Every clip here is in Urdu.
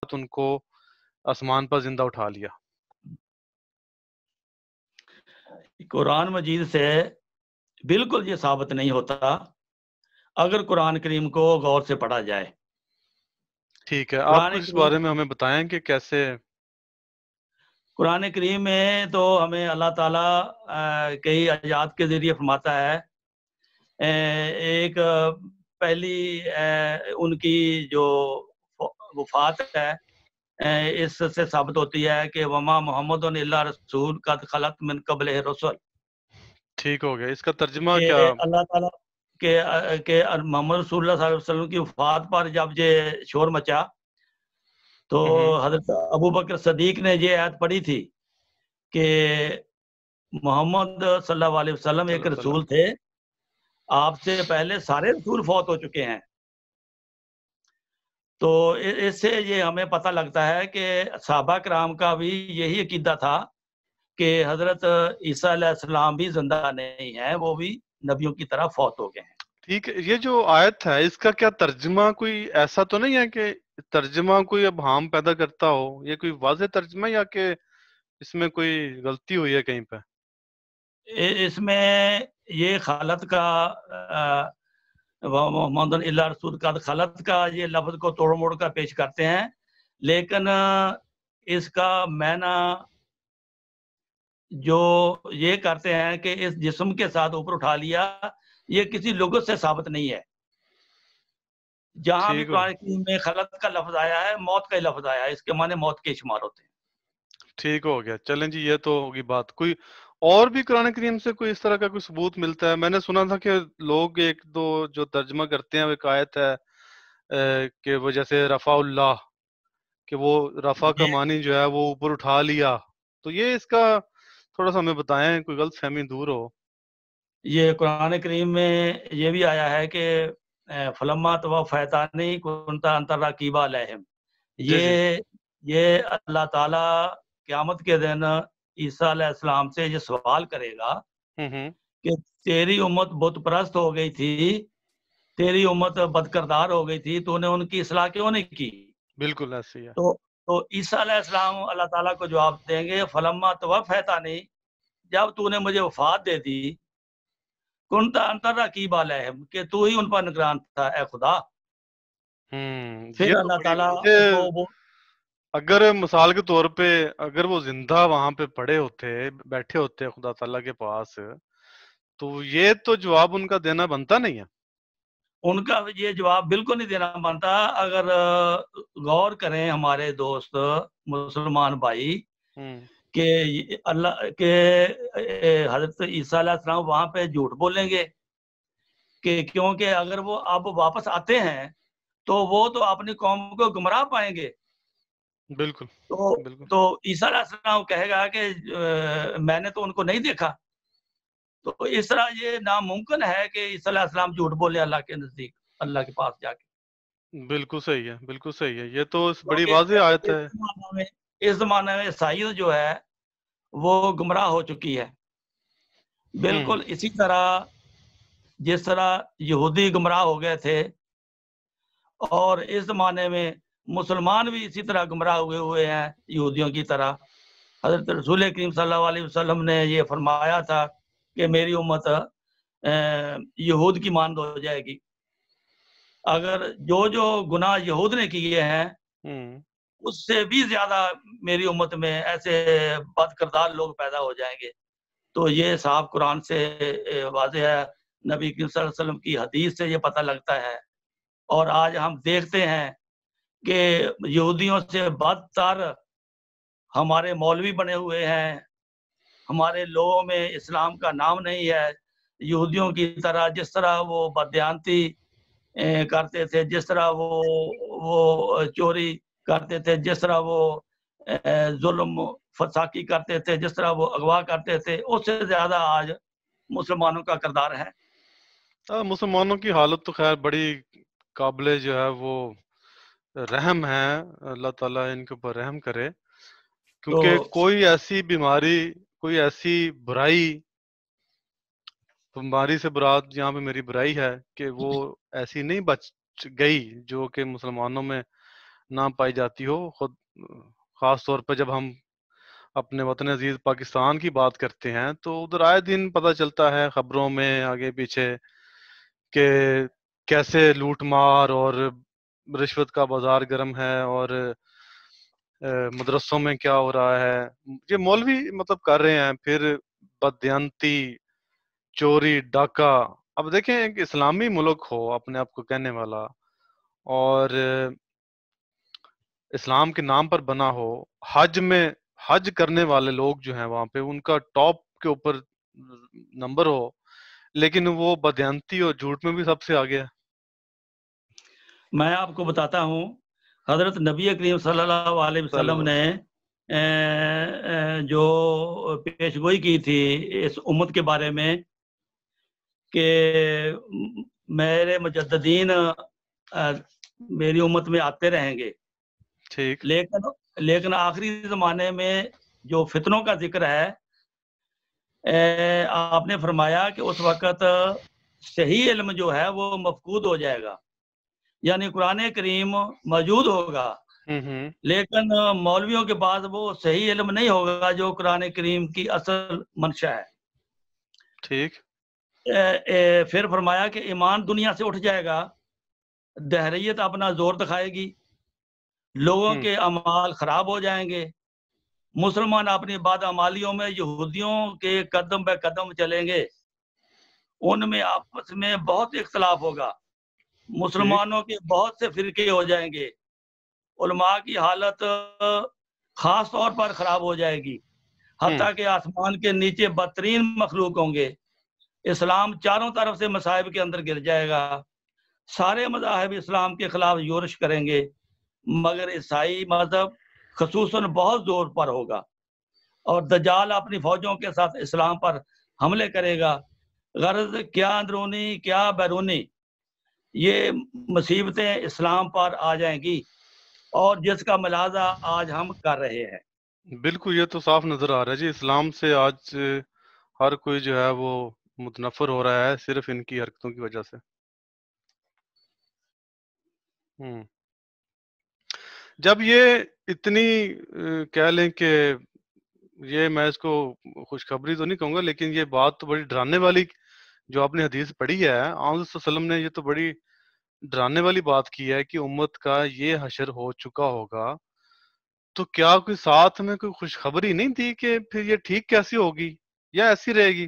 رات ان کو آسمان پر زندہ اٹھا لیا؟ قرآن مجید سے بالکل یہ ثابت نہیں ہوتا اگر قرآن کریم کو غور سے پڑھا جائے. ٹھیک ہے، آپ قرآن کچھ اس کریم بارے میں ہمیں بتائیں کہ کیسے؟ قرآن کریم میں تو ہمیں اللہ تعالیٰ کئی آیات کے ذریعے فرماتا ہے. ایک پہلی ان کی جو وفات ہے اس سے ثابت ہوتی ہے کہ وما محمد الا رسول قد خلت من قبلہ رسل. ٹھیک ہو گیا، اس کا ترجمہ کہ کیا؟ اللہ تعالیٰ کہ محمد رسول اللہ صلی اللہ علیہ وسلم کی وفات پر جب یہ شور مچا تو حضرت ابو بکر صدیق نے یہ آیت پڑھی تھی کہ محمد صلی اللہ علیہ وسلم ایک رسول تھے، آپ سے پہلے سارے رسول فوت ہو چکے ہیں. تو اس سے یہ ہمیں پتہ لگتا ہے کہ صحابہ کرام کا بھی یہی عقیدہ تھا کہ حضرت عیسیٰ علیہ السلام بھی زندہ نہیں ہیں، وہ بھی نبیوں کی طرح فوت ہو گئے ہیں. ٹھیک ہے، یہ جو آیت ہے اس کا کیا ترجمہ کوئی ایسا تو نہیں ہے کہ ترجمہ کوئی ابہام پیدا کرتا ہو؟ یہ کوئی واضح ترجمہ یا کہ اس میں کوئی غلطی ہوئی ہے کہیں پہ؟ اس میں یہ خالت کا محمد اللہ رسول کا خالت کا یہ لفظ کو توڑ موڑ کر پیش کرتے ہیں، لیکن اس کا معنی جو یہ کرتے ہیں کہ اس جسم کے ساتھ اوپر اٹھا لیا، یہ کسی لغت سے ثابت نہیں ہے. جہاں بھی قرآن کریم میں خلط کا لفظ آیا ہے موت کا ہی لفظ آیا ہے، اس کے معنی موت کے شمار ہوتے ہیں. ٹھیک ہو گیا، چلیں جی، یہ تو ہوگی بات. کوئی اور بھی قرآن کریم سے کوئی اس طرح کا کوئی ثبوت ملتا ہے؟ میں نے سنا تھا کہ لوگ ایک دو جو ترجمہ کرتے ہیں وہ ایک آیت ہے کہ وہ جیسے رفع اللہ، کہ وہ رفع کا معنی جو ہے وہ اوپر اٹھا لیا. تو یہ اس کا تھوڑا سا ہمیں بتائیں، کوئی غلط فہمی دور ہو. یہ قرآن کریم میں یہ بھی آیا ہے کہ فلما توفیتانی کنت انت رقیب علیہم. یہ اللہ تعالیٰ قیامت کے دن عیسیٰ علیہ السلام سے یہ سوال کرے گا کہ تیری امت بت پرست ہو گئی تھی، تیری امت بد کردار ہو گئی تھی، تو نے ان کی اصلاح کیوں نہیں کی؟ بالکل ایسے ہی ہے. تو عیسیٰ علیہ السلام اللہ تعالیٰ کو جواب دیں گے فلما توفیتانی، جب تو نے مجھے وفات دے دی، کنت انت رقیب علیہم، کہ تو ہی ان پر نگران تھا اے خدا. پھر اللہ تعالیٰ اگر مثال کے طور پہ اگر وہ زندہ وہاں پہ پڑے ہوتے، بیٹھے ہوتے خدا تعالیٰ کے پاس، تو یہ تو جواب ان کا دینا بنتا نہیں ہے. ان کا یہ جواب بالکل نہیں دینا بنتا. اگر غور کریں ہمارے دوست مسلمان بھائی کہ اللہ کے حضرت عیسیٰ علیہ السلام وہاں پہ جھوٹ بولیں گے کہ کیونکہ اگر وہ اب واپس آتے ہیں تو وہ تو اپنی قوم کو گمراہ پائیں گے. بالکل. تو عیسیٰ علیہ السلام کہے گا کہ میں نے تو ان کو نہیں دیکھا. تو اس طرح یہ ناممکن ہے کہ عیسیٰ علیہ السلام جھوٹ بولے اللہ کے نزدیک، اللہ کے پاس جا کے. بالکل صحیح ہے، بالکل صحیح ہے. یہ تو بڑی واضح آیت ہے. اس زمانے میں عیسائیت جو ہے وہ گمراہ ہو چکی ہے. بالکل اسی طرح جس طرح یہودی گمراہ ہو گئے تھے، اور اس زمانے میں مسلمان بھی اسی طرح گمراہ ہوئے ہیں یہودیوں کی طرح. حضرت رسول کریم صلی اللہ علیہ وسلم نے یہ فرمایا تھا کہ میری امت یہود کی مانند ہو جائے گی. اگر جو گناہ یہود نے کیے ہیں اس سے بھی زیادہ میری امت میں ایسے بد کردار لوگ پیدا ہو جائیں گے. تو یہ صاحب قرآن سے واضح ہے، نبی کریم صلی اللہ علیہ وسلم کی حدیث سے یہ پتہ لگتا ہے. اور آج ہم دیکھتے ہیں کہ یہودیوں سے بدتر ہمارے مولوی بنے ہوئے ہیں. ہمارے لوگوں میں اسلام کا نام نہیں ہے. یہودیوں کی طرح جس طرح وہ بددیانتی کرتے تھے، جس طرح وہ چوری کرتے تھے، جس طرح وہ ظلم فساقی کرتے تھے، جس طرح وہ اغوا کرتے تھے، اس سے زیادہ آج مسلمانوں کا کردار ہے. مسلمانوں کی حالت تو خیر بڑی قابل جو ہے وہ رحم ہے. اللہ تعالیٰ ان کے اوپر رحم کرے، کیونکہ کوئی ایسی بیماری، کوئی ایسی برائی سے برات جہاں پہ میری برائی ہے کہ وہ ایسی نہیں بچ گئی جو کہ مسلمانوں میں نہ پائی جاتی ہو. خود خاص طور پہ جب ہم اپنے وطن عزیز پاکستان کی بات کرتے ہیں تو ادھر آئے دن پتہ چلتا ہے خبروں میں آگے پیچھے کہ کیسے لوٹ مار اور رشوت کا بازار گرم ہے، اور مدرسوں میں کیا ہو رہا ہے. یہ مولوی مطلب کر رہے ہیں، پھر بددیانتی، چوری، ڈاکہ. اب دیکھیں ایک اسلامی ملک ہو اپنے آپ کو کہنے والا، اور اسلام کے نام پر بنا ہو، حج کرنے والے لوگ جو ہیں وہاں پہ ان کا ٹاپ کے اوپر نمبر ہو، لیکن وہ بدیانتی اور جھوٹ میں بھی سب سے آگے ہے. میں آپ کو بتاتا ہوں، حضرت نبی کریم صلی اللہ علیہ وسلم نے جو پیش گوئی کی تھی اس امت کے بارے میں کہ میرے مجددین میری امت میں آتے رہیں گے، ٹھیک، لیکن آخری زمانے میں جو فتنوں کا ذکر ہے، آپ نے فرمایا کہ اس وقت صحیح علم جو ہے وہ مفقود ہو جائے گا، یعنی قرآن کریم موجود ہوگا لیکن مولویوں کے بعد وہ صحیح علم نہیں ہوگا جو قرآن کریم کی اصل منشا ہے. ٹھیک. پھر فرمایا کہ ایمان دنیا سے اٹھ جائے گا، دہریت اپنا زور دکھائے گی، لوگوں کے اعمال خراب ہو جائیں گے، مسلمان اپنی باد اعمالیوں میں یہودیوں کے قدم بہ قدم چلیں گے، ان میں آپس میں بہت اختلاف ہوگا، مسلمانوں کے بہت سے فرقے ہو جائیں گے، علماء کی حالت خاص طور پر خراب ہو جائے گی، حتیٰ کہ آسمان کے نیچے بدترین مخلوق ہوں گے، اسلام چاروں طرف سے مصائب کے اندر گر جائے گا، سارے مذاہب اسلام کے خلاف یورش کریں گے، مگر عیسائی مذہب خصوصاً بہت زور پر ہوگا، اور دجال اپنی فوجوں کے ساتھ اسلام پر حملے کرے گا. غرض کیا اندرونی کیا بیرونی یہ مصیبتیں اسلام پر آ جائیں گی، اور جس کا ملاحظہ آج ہم کر رہے ہیں. بالکل، یہ تو صاف نظر آ رہا ہے جی، اسلام سے آج ہر کوئی جو ہے وہ متنفر ہو رہا ہے صرف ان کی حرکتوں کی وجہ سے. جب یہ اتنی کہہ لیں کہ یہ میں اس کو خوشخبری تو نہیں کہوں گا، لیکن یہ بات تو بڑی ڈرانے والی جو آپ نے حدیث پڑھی ہے، آن صلی اللہ علیہ وسلم نے یہ تو بڑی ڈرانے والی بات کی ہے کہ امت کا یہ حشر ہو چکا ہوگا، تو کیا کوئی ساتھ میں کوئی خوشخبری نہیں تھی کہ پھر یہ ٹھیک کیسی ہوگی یا ایسی رہے گی؟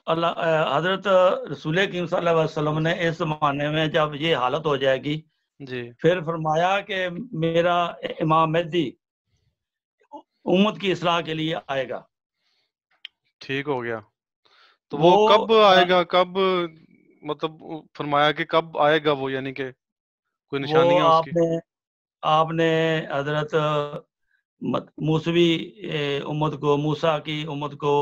حضرت رسول کریم صلی اللہ علیہ وسلم نے اس زمانے میں جب یہ حالت ہو جائے گی جی پھر فرمایا کہ میرا امام مہدی امت کی اصلاح کے لیے آئے گا. ٹھیک ہو گیا. تو وہ کب آئے گا، کب مطلب فرمایا کہ کب آئے گا وہ، یعنی کہ کوئی نشانیاں اس کی؟ آپ نے حضرت موسوی امت کو، موسیٰ کی امت کو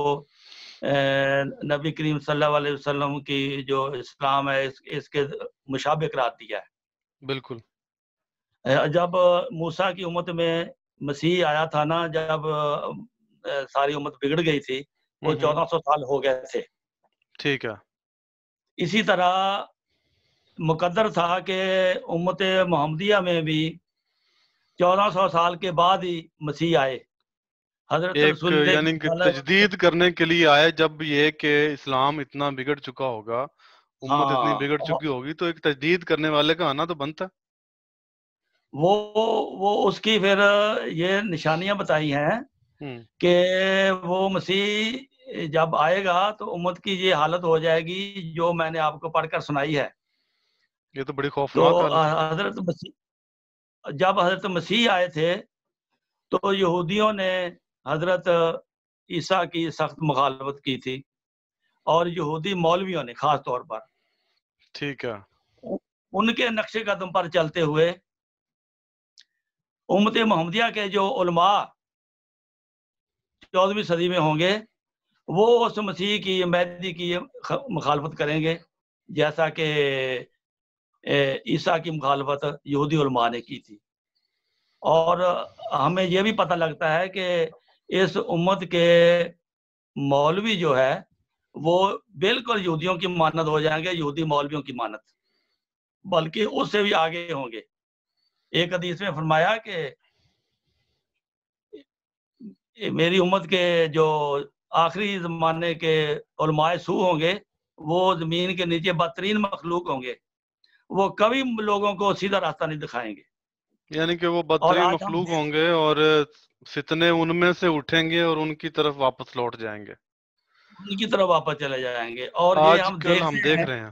نبی کریم صلی اللہ علیہ وسلم کی جو اسلام ہے اس کے مشابہ قرار دیا ہے. بالکل. جب موسیٰ کی امت میں مسیح آیا تھا نا، جب ساری امت بگڑ گئی تھی، وہ 1400 سال ہو گئے تھے. ٹھیک ہے. اسی طرح مقدر تھا کہ امت محمدیہ میں بھی 1400 سال کے بعد ہی مسیح آئے. حضرت رسول یعنی کہ تجدید کرنے کے لیے آئے. جب یہ کہ اسلام اتنا بگڑ چکا ہوگا، امت اتنی بگڑ چکی ہوگی، تو ایک تجدید کرنے والے کا آنا تو بنتا ہے. وہ اس کی پھر یہ نشانیاں بتائی ہیں کہ وہ مسیح جب آئے گا تو امت کی یہ حالت ہو جائے گی جو میں نے آپ کو پڑھ کر سنائی ہے. یہ تو بڑی خوفناک حالت. جب حضرت مسیح آئے تھے تو یہودیوں نے حضرت عیسیٰ کی سخت مخالفت کی تھی، اور یہودی مولویوں نے خاص طور پر. ٹھیک ہے. ان کے نقش قدم پر چلتے ہوئے امت محمدیہ کے جو علماء 14ویں صدی میں ہوں گے وہ اس مسیح کی، مہدی کی مخالفت کریں گے، جیسا کہ عیسیٰ کی مخالفت یہودی علماء نے کی تھی. اور ہمیں یہ بھی پتہ لگتا ہے کہ اس امت کے مولوی جو ہے وہ بالکل یہودیوں کی مانت ہو جائیں گے، یہودی مولویوں کی مانت، بلکہ اس سے بھی آگے ہوں گے. ایک حدیث میں فرمایا کہ میری امت کے جو آخری زمانے کے علماء سو ہوں گے وہ زمین کے نیچے بدترین مخلوق ہوں گے، وہ کبھی لوگوں کو سیدھا راستہ نہیں دکھائیں گے، یعنی کہ وہ اور بدترین آج ہم مخلوق ہوں گے اور فتنے ان میں سے اٹھیں گے اور ان کی طرف واپس لوٹ جائیں گے، ان کی طرف واپس چلے جائیں گے۔ اور یہ آج ہم کل ہم دیکھتے دیکھ ہیں رہے ہیں۔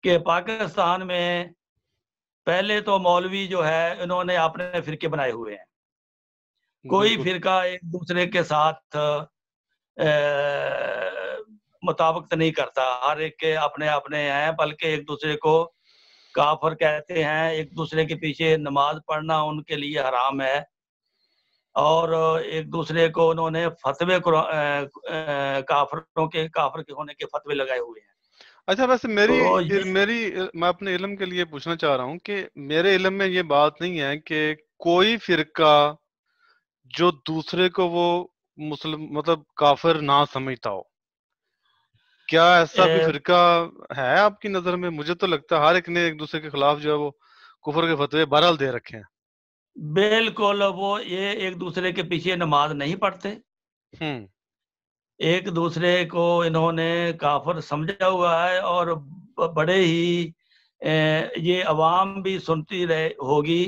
کہ پاکستان میں پہلے تو مولوی جو ہے انہوں نے اپنے فرقے بنائے ہوئے ہیں، کوئی بالکل فرقہ ایک دوسرے کے ساتھ مطابقت نہیں کرتا، ہر ایک کے اپنے اپنے ہیں، بلکہ ایک دوسرے کو کافر کہتے ہیں، ایک دوسرے کے پیچھے نماز پڑھنا ان کے لیے حرام ہے، اور ایک دوسرے کو انہوں نے فتوے کافروں کے کافر کے ہونے کے فتوے لگائے ہوئے ہیں۔ اچھا، ویسے تو میں اپنے علم کے لیے پوچھنا چاہ رہا ہوں کہ میرے علم میں یہ بات نہیں ہے کہ کوئی فرقہ جو دوسرے کو وہ مطلب کافر نہ سمجھتا ہو، کیا ایسا کوئی فرقہ ہے آپ کی نظر میں؟ مجھے تو لگتا ہے ہر ایک نے ایک دوسرے کے خلاف جو ہے وہ کفر کے فتوے بہرحال دے رکھے ہیں۔ بالکل، وہ یہ ایک دوسرے کے پیچھے نماز نہیں پڑھتے، ایک دوسرے کو انہوں نے کافر سمجھا ہوا ہے، اور بڑے ہی یہ عوام بھی سنتی ہوگی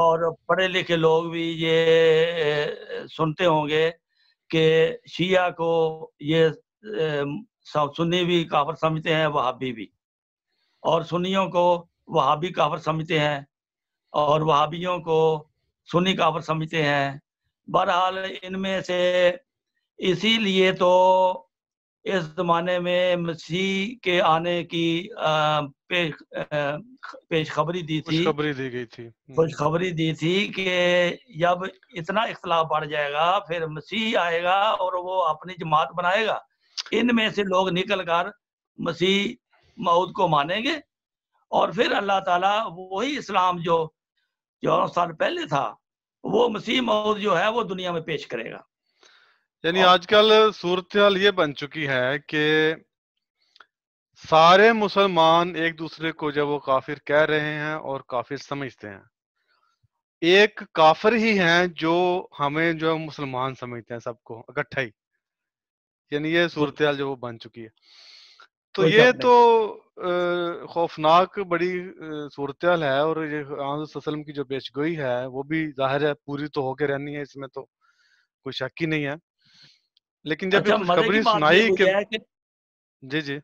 اور پڑھے لکھے لوگ بھی یہ سنتے ہوں گے کہ شیعہ کو یہ سنی بھی کافر سمجھتے ہیں، وہابی بھی، اور سنیوں کو وہابی کافر سمجھتے ہیں اور وہابیوں کو سنی کافر سمجھتے ہیں۔ بہرحال ان میں سے اسی لیے تو اس زمانے میں مسیح کے آنے کی پیش خبری دی تھی، خوشخبری دی تھی کہ جب اتنا اختلاف بڑھ جائے گا پھر مسیح آئے گا اور وہ اپنی جماعت بنائے گا، ان میں سے لوگ نکل کر مسیح موعود کو مانیں گے، اور پھر اللہ تعالیٰ وہی اسلام جو 14 سال پہلے تھا وہ مسیح موعود جو ہے وہ دنیا میں پیش کرے گا۔ یعنی آج کل صورتحال یہ بن چکی ہے کہ سارے مسلمان ایک دوسرے کو جب وہ کافر کہہ رہے ہیں اور کافر سمجھتے ہیں، ایک کافر ہی ہیں جو ہمیں جو مسلمان سمجھتے ہیں، سب کو اکٹھا ہی، یعنی یہ صورتحال جو وہ بن چکی ہے۔ تو یہ تو خوفناک بڑی صورتحال ہے، اور یہ آن صلی اللہ علیہ وسلم کی جو پیشگوئی ہے وہ بھی ظاہر ہے پوری تو ہو کے رہنی ہے، اس میں تو کوئی شک ہی نہیں ہے۔ لیکن جب یہ خوشخبری سنائی کہ جی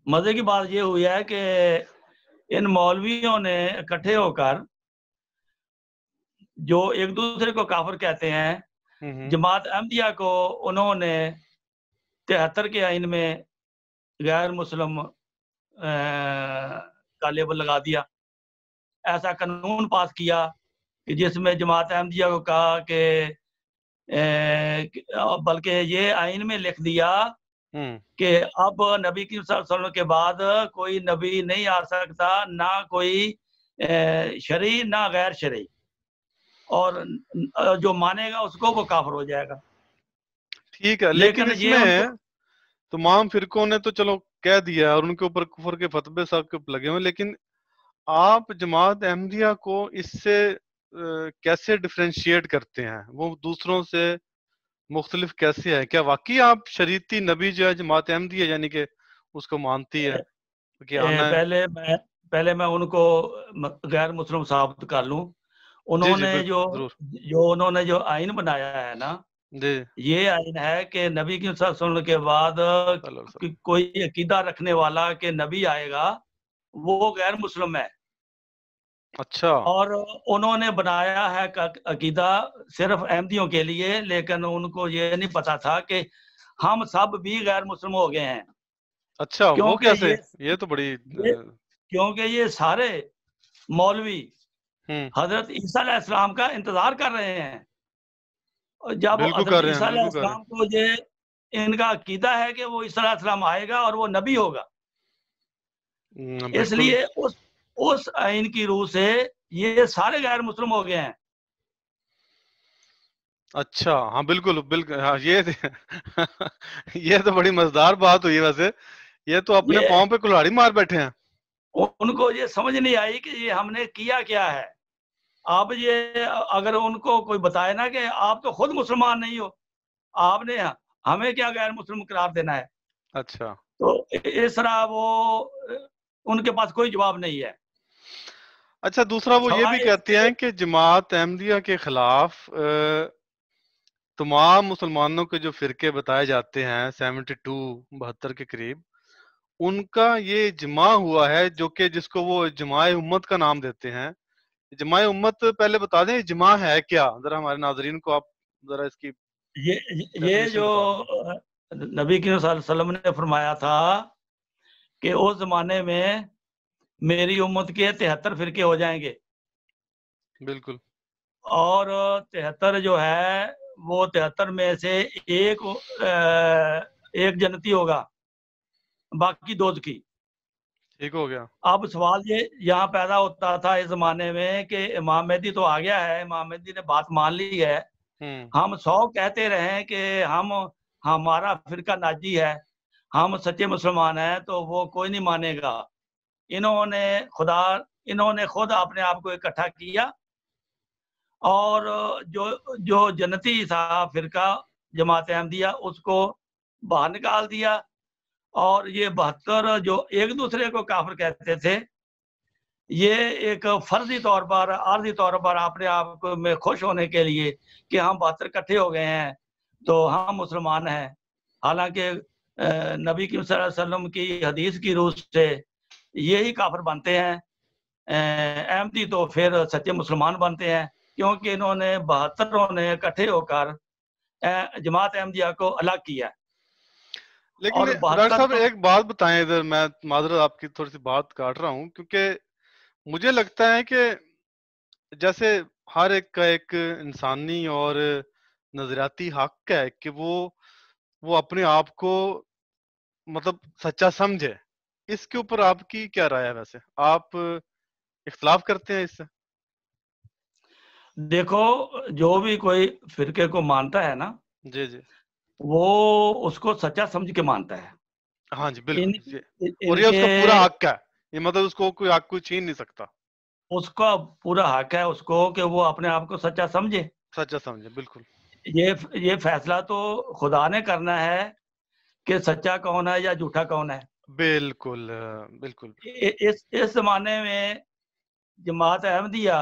مزے کی بات یہ ہوئی ہے کہ ان مولویوں نے اکٹھے ہو کر جو ایک دوسرے کو کافر کہتے ہیں، جماعت احمدیہ کو انہوں نے 73 کے آئین میں غیر مسلم کا لیبل لگا دیا، ایسا قانون پاس کیا کہ جس میں جماعت احمدیہ کو کہا کہ بلکہ یہ آئین میں لکھ دیا کہ اب نبی کی صلی اللہ علیہ وسلم کے بعد کوئی نبی نہیں آ سکتا، نہ کوئی شرعی نہ غیر شرعی، اور جو مانے گا اس کو وہ کافر ہو جائے گا۔ ٹھیک ہے، لیکن اس میں تمام فرقوں نے تو چلو کہہ دیا اور ان کے اوپر کفر کے فتوے صاحب کے لگے ہوئے، لیکن آپ جماعت احمدیہ کو اس سے کیسے ڈفرینشیٹ کرتے ہیں؟ وہ دوسروں سے مختلف کیسے ہے؟ کیا واقعی آپ شریعتی نبی جو ہے جماعت احمدیہ یعنی کہ اس کو مانتی ہے کہ آنا ہے؟ پہلے میں ان کو غیر مسلم ثابت کر لوں۔ انہوں نے انہوں نے جو آئین بنایا ہے نا، یہ آئین ہے کہ نبی کی صلی اللہ علیہ وسلم کے بعد کوئی عقیدہ رکھنے والا کہ نبی آئے گا وہ غیر مسلم ہے۔ اچھا، اور انہوں نے بنایا ہے عقیدہ صرف احمدیوں کے لیے، لیکن ان کو یہ نہیں پتا تھا کہ ہم سب بھی غیر مسلم ہو گئے ہیں۔ اچھا، وہ کیسے؟ یہ تو بڑی کیونکہ یہ سارے مولوی حضرت عیسیٰ علیہ السلام کا انتظار کر رہے ہیں، جب حضرت عیسیٰ علیہ السلام کو یہ ان کا عقیدہ ہے کہ وہ عیسیٰ علیہ السلام آئے گا اور وہ نبی ہوگا، اس لیے اس آئین کی روح سے یہ سارے غیر مسلم ہو گئے ہیں۔ اچھا، ہاں بالکل بالکل، ہاں یہ تو بڑی مزیدار بات ہوئی۔ ویسے یہ تو اپنے پاؤں پہ کلہاڑی مار بیٹھے ہیں۔ ان کو یہ سمجھ نہیں آئی کہ یہ ہم نے کیا کیا ہے. آپ یہ اگر ان کو کوئی بتائے نا کہ آپ تو خود مسلمان نہیں ہو, آپ نے ہمیں کیا غیر مسلم قرار دینا ہے, اچھا, تو اس طرح وہ ان کے پاس کوئی جواب نہیں ہے. اچھا, دوسرا وہ یہ بھی سوائے اس کہتے کے ہیں کہ جماعت احمدیہ کے خلاف تمام مسلمانوں کے جو فرقے بتائے جاتے ہیں 72 کے قریب, ان کا یہ اجماع ہوا ہے, جو کہ جس کو وہ اجماع امت کا نام دیتے ہیں. اجماع امت پہلے بتا دیں اجماع ہے کیا, ذرا ہمارے ناظرین کو آپ ذرا اس کی یہ جو ڈیفینیشن بتا دیں. نبی کریم صلی اللہ علیہ وسلم نے فرمایا تھا کہ اس زمانے میں میری امت کے 73 فرقے ہو جائیں گے. بالکل. اور 73 جو ہے وہ 73 میں سے ایک جنتی ہوگا, باقی دوزخی. ٹھیک ہو گیا. اب سوال یہ یہاں پیدا ہوتا تھا اس زمانے میں کہ امام مہدی تو آ گیا ہے, امام مہدی نے بات مان لی ہے, ہم 100 کہتے رہیں کہ ہمارا فرقہ ناجی ہے, ہم سچے مسلمان ہیں, تو وہ کوئی نہیں مانے گا. انہوں نے خود اپنے آپ کو اکٹھا کیا, اور جو جنتی تھا فرقہ جماعت احمدیہ, اس کو باہر نکال دیا. اور یہ 72 جو ایک دوسرے کو کافر کہتے تھے, یہ ایک فرضی طور پر, عارضی طور پر اپنے آپ میں خوش ہونے کے لیے کہ ہم 72 اکٹھے ہو گئے ہیں تو ہم مسلمان ہیں. حالانکہ نبی صلی اللہ علیہ وسلم کی حدیث کی روح سے یہی کافر بنتے ہیں. احمدی تو پھر سچے مسلمان بنتے ہیں, کیونکہ انہوں نے 72 نے اکٹھے ہو کر جماعت احمدیہ کو الگ کیا. لیکن اور ڈاکٹر 72 صاحب تو ایک بات بتائیں, ادھر میں معذرت آپ کی تھوڑی سی بات کاٹ رہا ہوں, کیونکہ مجھے لگتا ہے کہ جیسے ہر ایک کا ایک انسانی اور نظریاتی حق ہے کہ وہ اپنے آپ کو مطلب سچا سمجھے. اس کے اوپر آپ کی کیا رائے ہے؟ ویسے آپ اختلاف کرتے ہیں اس سے؟ دیکھو, جو بھی کوئی فرقے کو مانتا ہے نا, جی جی, وہ اس کو سچا سمجھ کے مانتا ہے. ہاں جی بالکل. اور ان یہ اس کے کا پورا حق ہے, یہ مطلب اس کو کوئی حق کوئی چھین نہیں سکتا. اس کا پورا حق ہے اس کو کہ وہ اپنے آپ کو سچا سمجھے. سچا سمجھے, بالکل. یہ فیصلہ تو خدا نے کرنا ہے کہ سچا کون ہے یا جھوٹا کون ہے. بالکل بالکل. اس زمانے میں جماعت احمدیہ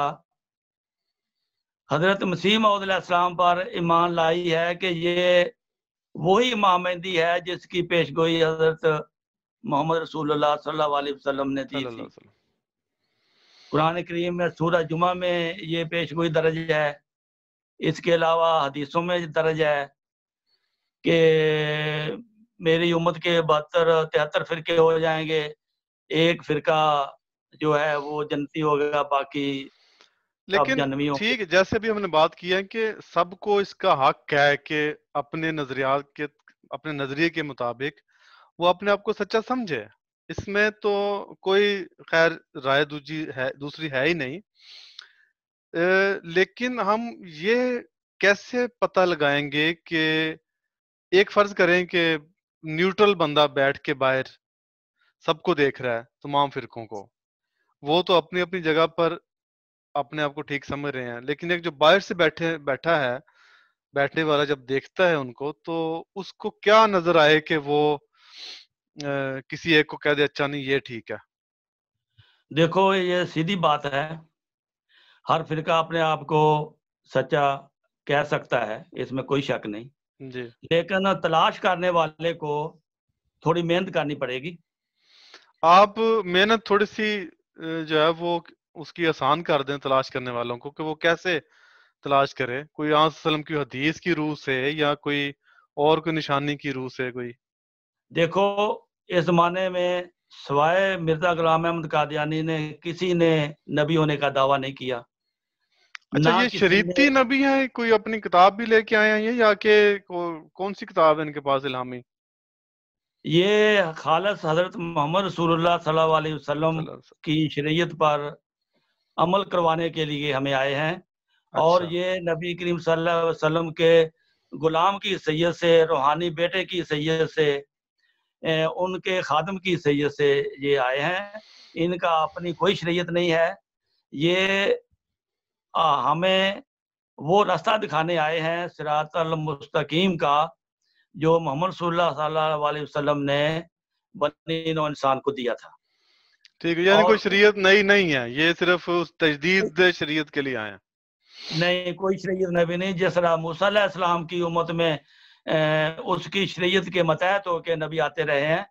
حضرت مسیح موعود علیہ السلام پر ایمان لائی ہے کہ یہ وہی امام مہدی ہے جس کی پیشگوئی حضرت محمد رسول اللہ صلی اللہ علیہ وسلم نے دی صلی اللہ تھی. علیہ وسلم. قرآن کریم میں سورہ جمعہ میں یہ پیشگوئی درج ہے. اس کے علاوہ حدیثوں میں درج ہے کہ میری امت کے 73 فرقے ہو جائیں گے, ایک فرقہ جو ہے وہ جنتی ہوگا, باقی سب لیکن جہنمی ہوں گے. ٹھیک, جیسے بھی ہم نے بات کی ہے کہ سب کو اس کا حق ہے کہ اپنے نظریات کے, اپنے نظریے کے مطابق وہ اپنے آپ کو سچا سمجھے. اس میں تو کوئی خیر رائے دوسری ہے ہی نہیں. لیکن ہم یہ کیسے پتہ لگائیں گے کہ ایک فرض کریں کہ نیوٹرل بندہ بیٹھ کے باہر سب کو دیکھ رہا ہے, تمام فرقوں کو, وہ تو اپنی اپنی جگہ پر اپنے آپ کو ٹھیک سمجھ رہے ہیں, لیکن ایک جو باہر سے بیٹھا ہے, بیٹھنے والا جب دیکھتا ہے ان کو, تو اس کو کیا نظر آئے کہ وہ کسی ایک کو کہہ دے اچھا نہیں یہ ٹھیک ہے. دیکھو, یہ سیدھی بات ہے, ہر فرقہ اپنے آپ کو سچا کہہ سکتا ہے, اس میں کوئی شک نہیں. جی, لیکن تلاش کرنے والے کو تھوڑی محنت کرنی پڑے گی. آپ محنت تھوڑی سی جو ہے وہ اس کی آسان کر دیں تلاش کرنے والوں کو, کہ وہ کیسے تلاش کرے. کوئی آن وسلم کی حدیث کی روح سے یا کوئی اور کوئی نشانی کی روح سے کوئی؟ دیکھو, اس زمانے میں سوائے مرزا غلام احمد قادیانی نے کسی نے نبی ہونے کا دعویٰ نہیں کیا. اچھا, نہ یہ کسی شریعتی نے, نبی ہیں, کوئی اپنی کتاب بھی لے کے آئے ہیں یہ, یا کہ کون سی کتاب ہے ان کے پاس الہامی؟ یہ خالص حضرت محمد رسول اللہ صلی اللہ علیہ وسلم صلی اللہ علیہ کی شریعت پر عمل کروانے کے لیے ہمیں آئے ہیں. وسلم. اور اچھا, یہ نبی کریم صلی اللہ علیہ وسلم کے غلام کی حیثیت سے, روحانی بیٹے کی حیثیت سے ان کے خادم کی حیثیت سے یہ آئے ہیں، ان کا اپنی کوئی شریعت نہیں ہے، یہ ہمیں وہ راستہ دکھانے آئے ہیں صراط المستقیم کا، جو محمد صلی اللہ علیہ وسلم نے بنی نوع انسان کو دیا تھا۔ ٹھیک ہے، یعنی کوئی شریعت نئی نہیں ہے، یہ صرف اس تجدید شریعت کے لیے آئے ہیں؟ نہیں، کوئی شریعت نبی نہیں۔ جس طرح موسیٰ علیہ السلام کی امت میں اس کی شریعت کے متحد ہو کے نبی آتے رہے ہیں،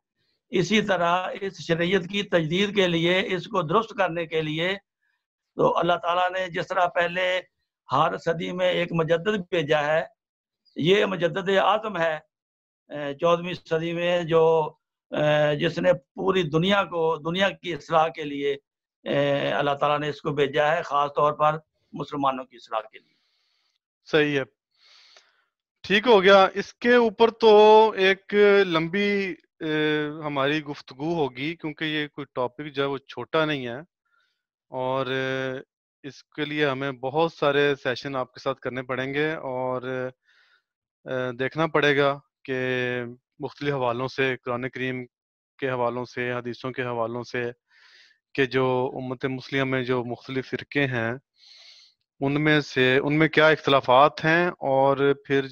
اسی طرح اس شریعت کی تجدید کے لیے، اس کو درست کرنے کے لیے تو اللہ تعالیٰ نے جس طرح پہلے ہر صدی میں ایک مجدد بھیجا ہے، یہ مجدد اعظم ہے 14ویں صدی میں، جو جس نے پوری دنیا کی اصلاح کے لیے اللہ تعالیٰ نے اس کو بھیجا ہے، خاص طور پر مسلمانوں کی اصلاح کے لیے۔ صحیح ہے، ٹھیک ہو گیا۔ اس کے اوپر تو ایک لمبی ہماری گفتگو ہوگی، کیونکہ یہ کوئی ٹاپک جو ہے وہ چھوٹا نہیں ہے، اور اس کے لیے ہمیں بہت سارے سیشن آپ کے ساتھ کرنے پڑیں گے، اور دیکھنا پڑے گا کہ مختلف حوالوں سے، قرآن کریم کے حوالوں سے، حدیثوں کے حوالوں سے، کہ جو امت مسلمہ میں جو مختلف فرقے ہیں ان میں کیا اختلافات ہیں، اور پھر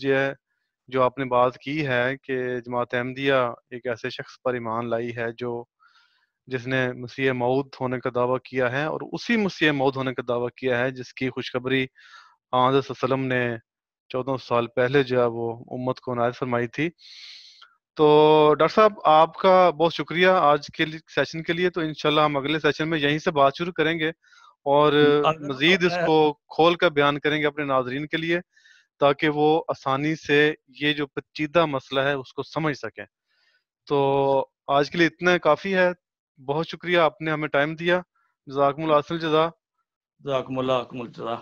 جو آپ نے بات کی ہے کہ جماعت احمدیہ ایک ایسے شخص پر ایمان لائی ہے جس نے مسیح موعود ہونے کا دعویٰ کیا ہے، اور اسی مسیح موعود ہونے کا دعویٰ کیا ہے جس کی خوشخبری حضرت صلی اللہ علیہ وسلم نے 14 سال پہلے جو ہے وہ امت کو عنایت فرمائی تھی۔ تو ڈاکٹر صاحب آپ کا بہت شکریہ آج کے سیشن کے لیے، تو انشاءاللہ ہم اگلے سیشن میں یہیں سے بات شروع کریں گے، اور مزید اس کو کھول کر بیان کریں گے اپنے ناظرین کے لیے، تاکہ وہ آسانی سے یہ جو پیچیدہ مسئلہ ہے اس کو سمجھ سکیں۔ تو آج کے لیے اتنا کافی ہے، بہت شکریہ، آپ نے ہمیں ٹائم دیا، جزاکم اللہ خیر الجزا۔ جزاکم اللہ خیر الجزا۔